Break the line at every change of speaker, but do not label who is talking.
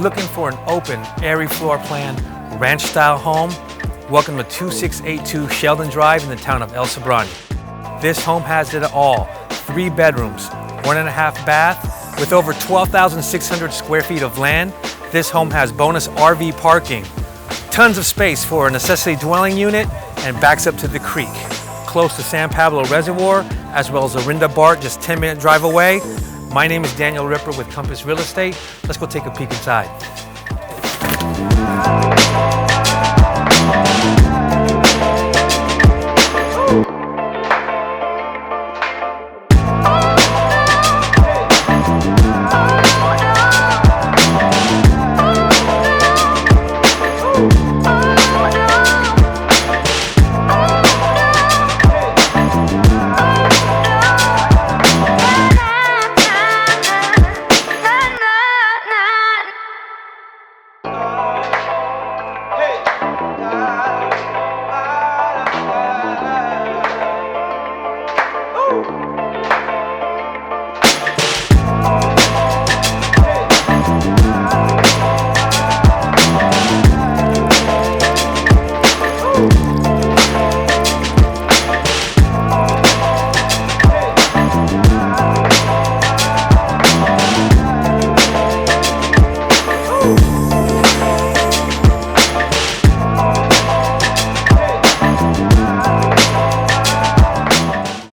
looking for an open, airy floor plan, ranch-style home, welcome to 2682 Sheldon Drive in the town of El Sobrante. This home has it all. 3 bedrooms, 1.5 bath, with over 12,600 square feet of land. This home has bonus RV parking, tons of space for a necessity dwelling unit, and backs up to the creek. Close to San Pablo Reservoir, as well as Orinda BART, just 10-minute drive away. My name is Daniel Ripper with Compass Real Estate. Let's go take a peek inside.